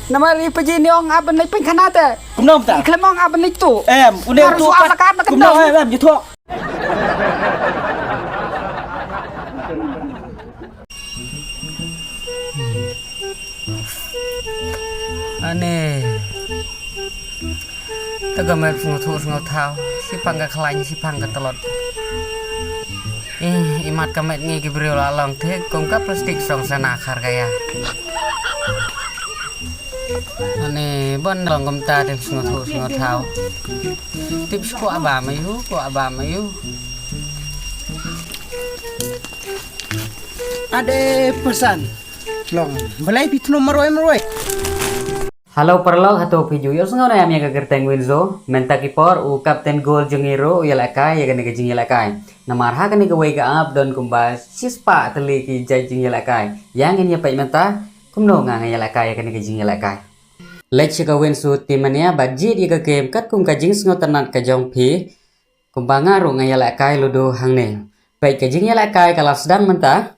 nama ri pajin yong apa nih pin kanate. Kumnom ta. Klemong apa nih tu. Udah tu. Kumnom gitu. Aneh. Tagamet ngau thau si pangga khlany si pangga telot. Imat kamet ngi kibril along the kongkap plastik song sana khar kaya. Aneh bon long kom ta dem ngau thau. Tips ko aba mayu. Ada pesan. Long, balai pitno maroi. Halo perlo hato video yo sengaw na yami kagerteng winzo menta kipor u kapten gol jengiro yalakai ya kan jing yalakai namarha kan ga wai ga up don kumba sispa teli ki jing yalakai yang ini pai menta kumno nga yalakai ya kan jing yalakai lech ga winzo timania budget ya game kat kum ka jing sengaw tanat ka jong phi kumba ngaru nga yalakai ludo hangne pai ka jing yalakai kala sedang menta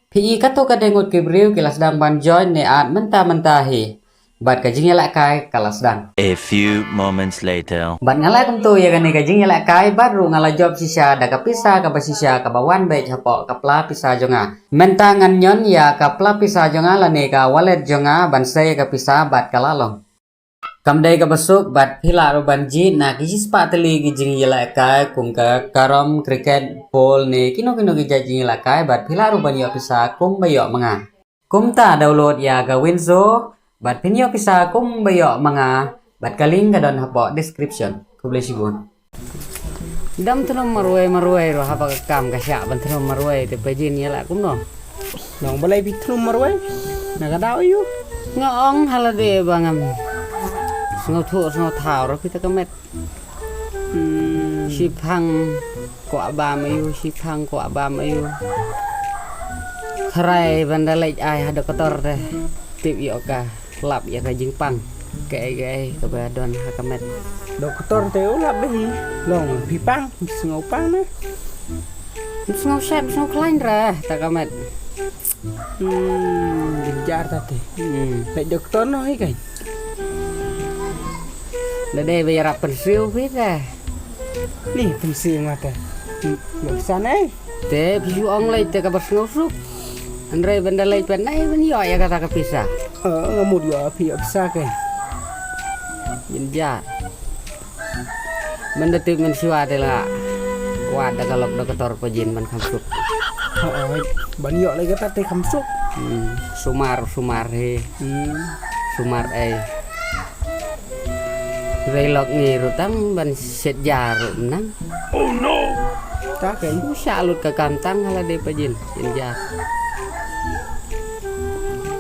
phi kato ka dengot kibriu kala sedang ban join ne at menta hi Bat kajing yalak kai kalas dang. A few moments later. Bat ngalai kum tu ya kan kajing yalak kai bat ru ngalai job sisa da kapisa ka basisa ka bawan baik hapo kapla pisa jonga. Mentangan nyon ya kapla pisa jonga lane ka wallet jonga bansai ka pisa bat kalalong. Kamdai ka basuk bat hila ru banji na kisi spateli kajing yalak kai kum ka karom cricket ball ne kino ki kajing yalak kai bat hila ru banyo pisa kum bayo manga. Kum ta download ya ka Winzo Bat pinyo pisa kum bayo mga bat kaling kadon hapo description kublay sigon. Dam tunom maruay ro hapa kam kasya ban tunom maruay te pajin yala kum no. Long balai pitno maroi. Nagadao yu. Ngaong halade bangam. Ngau thau ro pita kamet. Sipang ko aba mayu Harai bandalai ai hada kotor teh. Tip yoka. Lap ya kajing pang gay kabadon hakamet Doktor teo lap behi long pipang ngau pang na ngau sep ngau klein ra takamet Dijar tadi Lek doktor no hi kai Lade bayar pensiu pita Ni pensiu mata Lek sana Te pisu ong lai te kabar ngau sup Andre benda lai penai ben yo ya kata kepisah ngamud yo api bisa kai Jinja Mendetik mensiwa adalah Wada kalau doktor pejin man kamsuk Ban yo lagi kata te kamsuk Sumar he Sumar Relok ni rutang ban set jarum nang Oh no Tak kai Salut ke kantang hala de pejin Jinja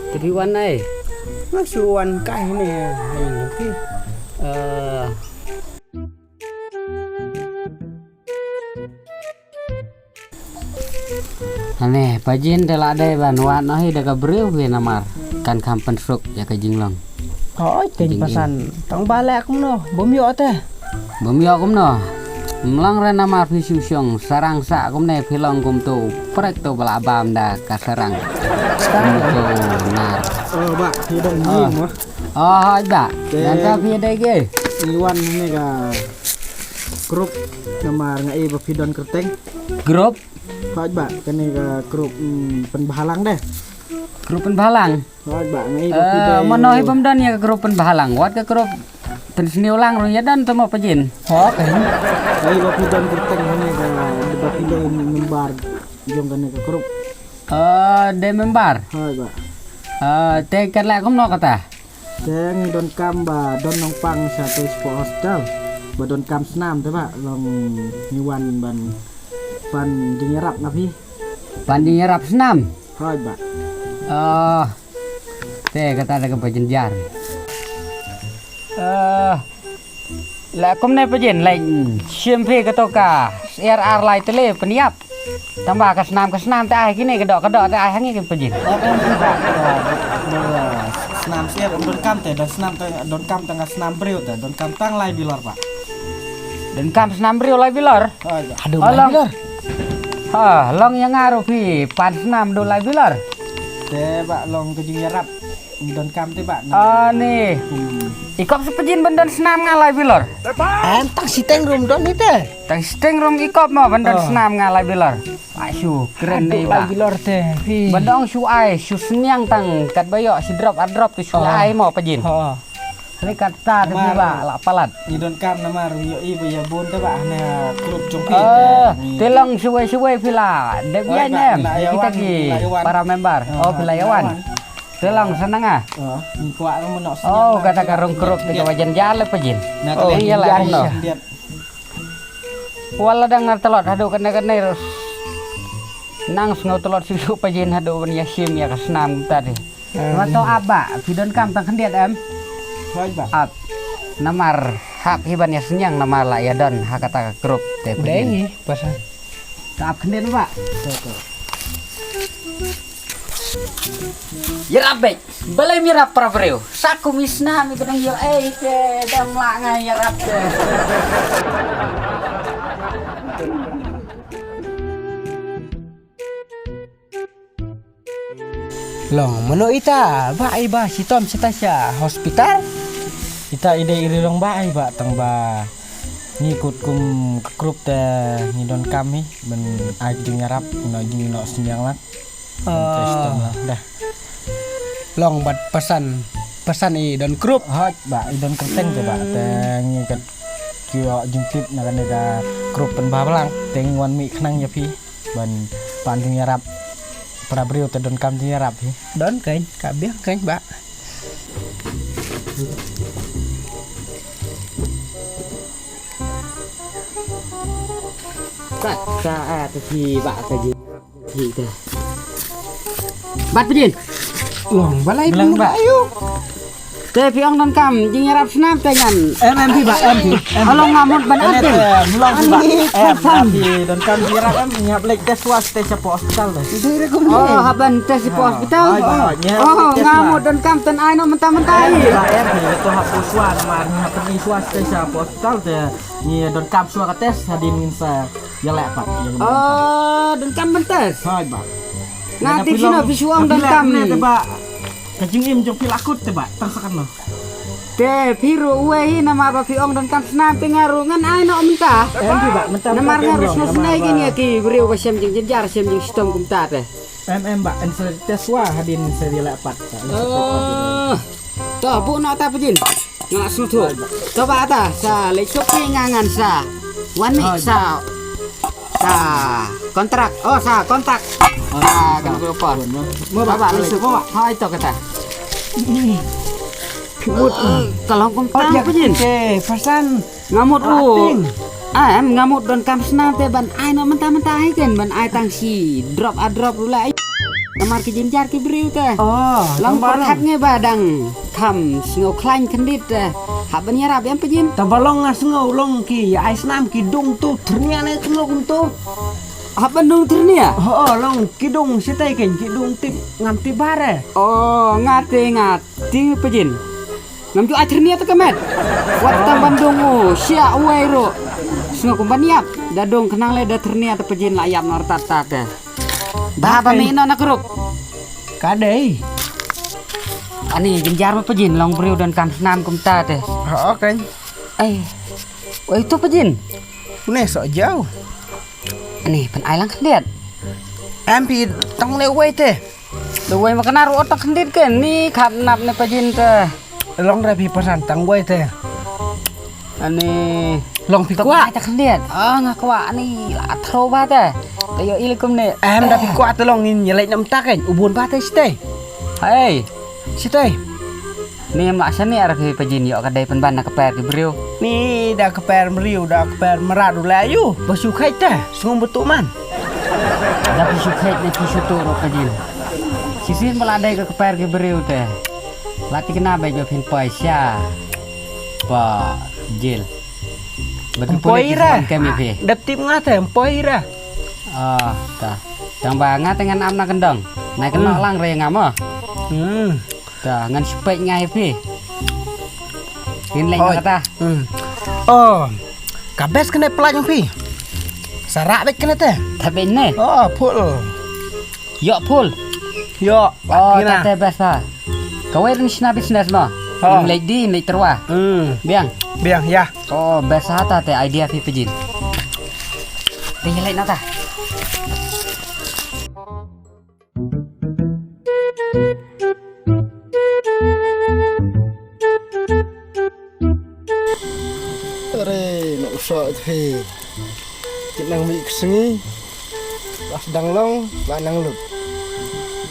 Tapi warna Masuan kai ni nanti Aneh pajin dela ada ban warna hi daga breu we namar kan kampen suk ya ka jinglong Ting pasan tong balek kum no bom yo teh kum no Melang re namar visu syong sarang sa kum ne pilong kum tu prek tu bala bam da ka sarang nar Bak hidung ni mah hai bak dan tapi ada ge Iwan ni ka grup namar ngai bapidon kerteng grup Hai bak kene ka grup penbahalang deh grup penbahalang Hai bak ngai bapidon monohi pemdan ya grup penbahalang wat ke grup pensini ulang ru ya dan temo pejin hok ngai bapidon kerteng ni ka bapidon membar jong kene ka grup de membar Hai bak te kat la kum no kata Teng don kam ba don nong pang sa te sport hostel ba don kam senam te ba long niwan ban dinyerap na pi pandi nyerap senam Hai ba te kata ada kebajen jar la kum ne pejin lain siempe katoka RR lai tele peniap tambah ke senam te ai kini kedok te ai hangi ke pejin senam siap don kam te don kam tengah senam breu te don kam tang lai bilor pak dan kam senam breu lai bilor aduh lai bilor long yang ngaruh pi pan senam do lai bilor te pak long kejing yarap don kam te ba Nih. Ikop sepejin bendon senam ngalai bilor. tak siteng rum don ni te Tang sting rom ikop mau bendon senam ngalai bilor. Pak Syu keren nih Pak. bilor te pi Bendong Syu ai Syu senyang tang kat bayok si drop adrop tu Syu ai mau pejin. Ini kata tu Pak lak palat. ni don kam na mar yo i ba ya bon te ba na grup jong pi Telong suwe-suwe pila. Dek ya nem. Kita ki para member. Oh Pilayawan. Telong senang ah. ni kwa mo no Oh kata karung kerup di kawajan jale pejin. Oh iya lah no. Wala dengar telot hadu kena nang sengau telot susu pejin hadu ban yasim ya kesenam tadi. Mato aba pidon kam tang kendiat em. Hoi ba Ab namar hak hiban ya senyang namar la ya don hak kata kerup teh pejin. pasan Ab kendiat Pak. Yerabek, balai mirap prabreu. Saku misna mi bedang yo ke dam la ngai yerap ke. long meno ita ba ai ba si tom sitasya hospital ita ide iri long ba ai ba tang ba ngikut kum grup te ni don kami ben ajing nyarap no jing no sinyang lak sistem lah dah long bat pesan i don grup hot ba i don kerteng te ba te ngikat kio jungtip na kan ga grup pen ba belang teng wan mi khnang ya pi ban pan jing nyarap para beliau te don kam jing nyarap hi don kain kabeh kain ba Kata tu si bak kaji tu. Bat pejin. long balai Belang, belum Mbak. ayo Teh piong dan kam jing yerap senam tengan. MP ba MP Halo ngamut ban atin. belum ba MP don kam jing nyarap nyap lek tes was tes po hospital deh Oh haban tes di hospital. Oh ngamut dan kam ten ai no mentah-mentah. itu hak puswa namar hak pergi was tes po hospital deh ni don kam sua tes hadin sa ya lepat Oh dan kam bentes. hai ba Nanti sino visuang dan kam ni. ba kajing im jong pilakut te ba tangsakan no Teh piru uehi nama apa piong dan kam senam pengarungan ai no mentah. MP ba mentah Namar ngarus no senai gini ya ki beriu basem jing jenjar sem jing sistem kumta teh. MM ba en tes wa hadin sa ya lepat Toh bu nak tak pejin. Ngak sutu. Coba ata sa lecoki ngangan sa. Wani sa. Sa kontrak. Oh sa kontak. Ah kan berapa? Mau bawa lesu bawa. Hai to kata. Mut kalau kumta pejin. Oke, pesan Ngamut em ngamut don kam senam teh ban ai no mentah-mentah ai kan ban ai tang si drop a drop dulu ai. Namar ki jinjar ki beriu teh. oh Long hat nge badang kam singau klain kendit hak ban yarap yang pejin. tabalong ngas ngau long ki ai snam ki dung tu ternyane ngau kum tu Hak bandung ternia. oh long ki dung sitai ken ki dung tip ngam ti bare Oh ngati pejin. Ngam ju ternia tu kemet. Wat bandung sia uairo. Singau kum baniap dadong kenang le da ternia tu pejin layap nor tata teh. Bah ba mino nak grup. kadai Ani jenjar ma pejin long beriu dan kam senam kumta teh. oh kan Oh itu pejin. ne so jauh Ani pen ai lang kendiat. MP tang le wei te Duwe makana ru otak kendit kan ni kap nap ne pejin teh. long rapi pesan tang wei te Ani long pi kuat kwa tak kendiat. Ah ngakwa ni la thro ba teh. Kayo ilikum ne. em da pi kwa te long in nyelek nam tak kan ubun ba te sitai Hei, sitai ni mak sani arep pejin yo kadai penban nak keper ki beriu. ni dah keper meriu dah keper merat dulu ayu basu kai te sungguh betul man Tapi sukhet ne pisu tu ro pejin. Sisin meladai ke keper ki beriu teh. Lati kena bae jo pin paisya. Pa jil. Empoira kami pi. dap tim ngate empoira Oh, dah. Dang banget dengan amna kendong. Naik kena lang re ngamo. Dah ngan spek ngai pi. Kin lek kata. oh kabes kena pelajang pi sarak bek kena te Tapi ne. oh pul Yo pul. yo Oh, kira tak best lah. Kau rin sina business mo. Oh. Yung lady, may terwa. Biang. Biang ya. Oh, besa ta te idea fi pejin. Tinggalin nata. Ore, nak usah tu. Kita nang mik sengi. Pas dang long, ba nang lut.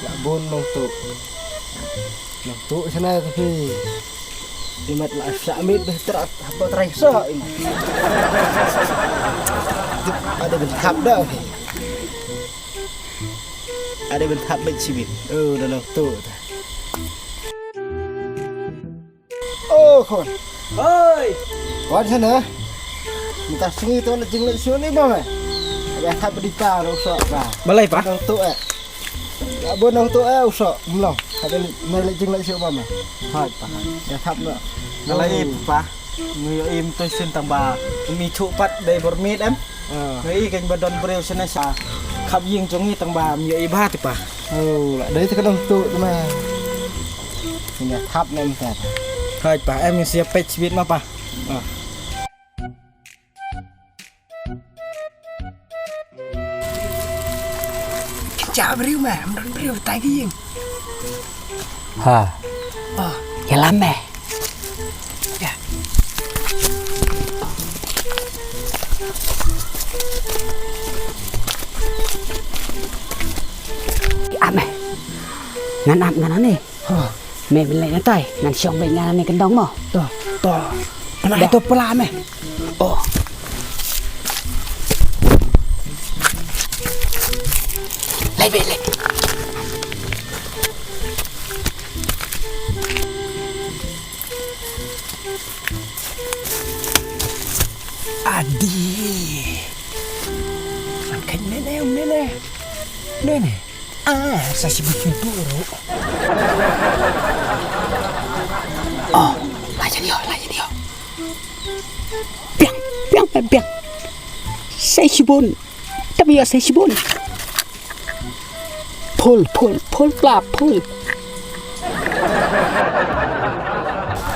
Ba bon nong tu. Nong tu sana tu. Imat la samit behterat apa terasa ini. Ada bentuk dah. Ada bentuk bercibit. Oh, dalam tu. Oh, kawan. Oi. Kawan sana. Minta sengi tu nak jenglet sini bang. Ada tak berdita usah bah. Balai pak. Nong tu tak bon nong tu usah belum. Ada nak jenglet sini bang. Hai pak. Ya tak nak. Balai pak. Người im tôi xin tặng bà mi thụ bắt đầy bột mít em người canh bật đòn bêu xin này xả khắp riêng cho nghe tặng bà mi im ba thì bà đấy thì cái đồng tụ mà nhà tháp lên cả thôi bà em sẽ pet biết mà bà chào bêu mà em đón bêu tay cái gì Ha. Ya lắm mẹ. Mẹ ngăn áp ngăn này mẹ bên lại nó tay ngăn xong bệnh ngăn này cái đóng mà to này to pula mẹ lại về lại adi man kan nene saya sibuk itu oh lại cho đi biang saya sibun tapi ya saya sibun pull plap pull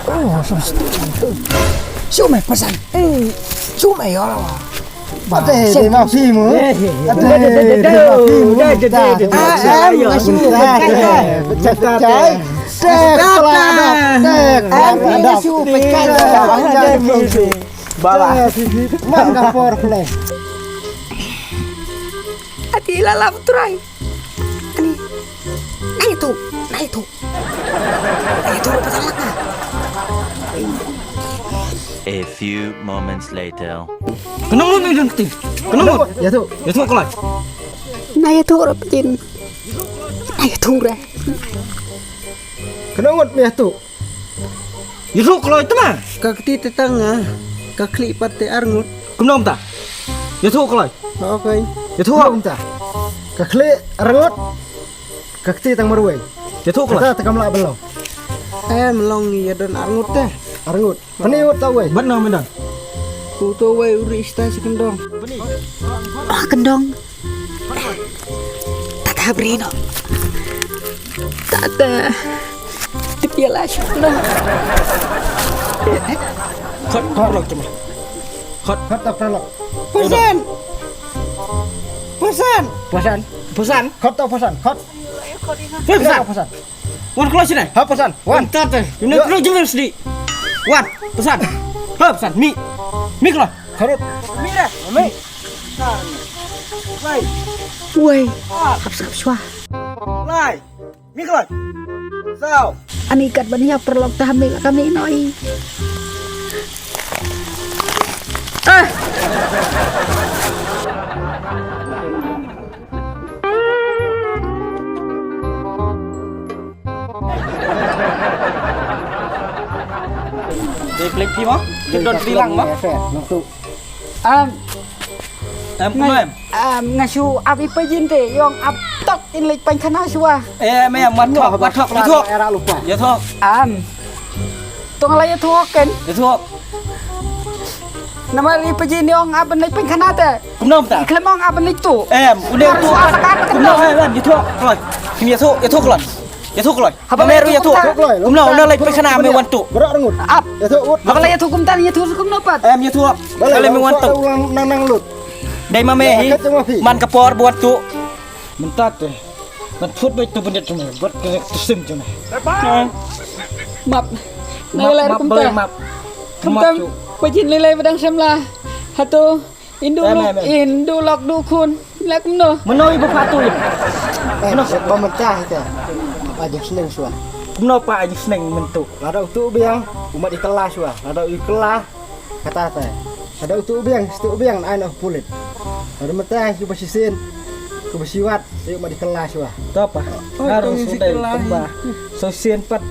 oh siêu mày pesan siêu mày ya Ate de ma fi mu. Ate de ma fi mu. Em ngasih pecah-pecah. Ngasih pecah. Bala. Mana por play. Ati lalap turai ani naik tu petalak na A few moments later. Kenapa ni nanti? Kenapa? Ya tu kalau. naik tu orang pejin naik tu re Kenapa ni tu? Ya tu kalau itu mah. Kakti tetangga, kakli pate arngut. Kenapa tak? Ya tu kalau. Okay. Ya tu apa? Kakli arngut. Kakti tang marway. Ya tu kalau. Kita tekam lah belum. Melong ni ya don arngut teh. Arngut. Peniut tahu weh. Benar benar. Kuto weh uri istasi kendong. kendong tata brino tata dipiala kendong Khot prolog cuma. Khot tak prolog. Pesan. Khot tak pesan. Khot. Pesan. Wan keluar sini. Ha pesan. Wan tata. Ini keluar jemur sedih. Wan pesan. Ha pesan. Mi keluar. Karut. Mi dah. Mi. Lai. woi hapsap swa Lai. Mi keluar. Sao? ani kat bania perlok tahamil kami noi Dia play pi mah? Don tilang mah? Em cũng em. ngasu api pejin te yong ap tok in lek pan khana swa Em bắt thọc đi thuốc. Era lupa. Ya thuốc. tong la ya thoken Ya thuốc. nama ri pejin yong ap lek pan khana te Cũng nông ta. klemong ap lek tu Em udah thuốc. Cũng nông em ya thuốc. Rồi. Kim ya thuốc rồi. ya thuk loy meru ya thuk umno umno lay pekana me wantu berak rengut Ap. ya tu ut Bakal ya tukum tan ya tukum nopat. em ya thuk ale me wantu nang nang lut dai ma me hi man kapor buat tu mentat dehมันพูดไปตัวเป็นจังไงวัดกันซึ่งจังไง Map. Nilai map kum boleh ta. map Kum map ta cu pajin nilai badang semla. Hatu Indu Eh, luk me. Indu lok du kun. Lek no. meno ibu patu pemerintah itu aja seneng suah meno pa aja seneng mentu ada utu biang umat di kelas suah ada di kelas kata teh ada utu biang aina pulit ada mentah ku basisin ku basiwat umat di kelas suah tu apa harus sudah tambah sosial pat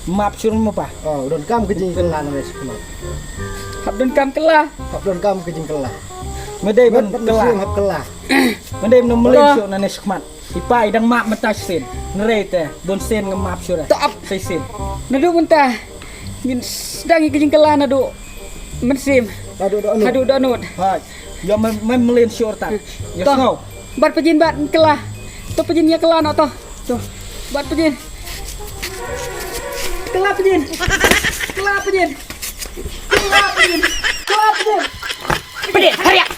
map sur mo pa oh don kam kejing kelas nanti sekolah Habdun kam kelah. don kam kejing kelas medai ben kelas kelah kelas medai no melin sur na nesmat ipai dang map mata sen nerete bon sen ngam map sur Taap. sai sen Nadu muntah. Ngin sedang ikijing kelah nadu. Mensim. ada anu Hadu danut. hai yo men melin sur ta yo Toh. ngau Bat pajin bat kelah. Tu pajinnya kelah no toh. Tuh. Bat pajin. Kelah pajin. Kelah pajin. Kelah pajin. Kelah pajin. Pajin, hurry up.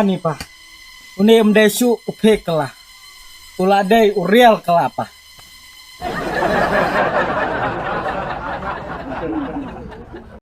ni pa une mdesu upek kelah uladai uriel kelapa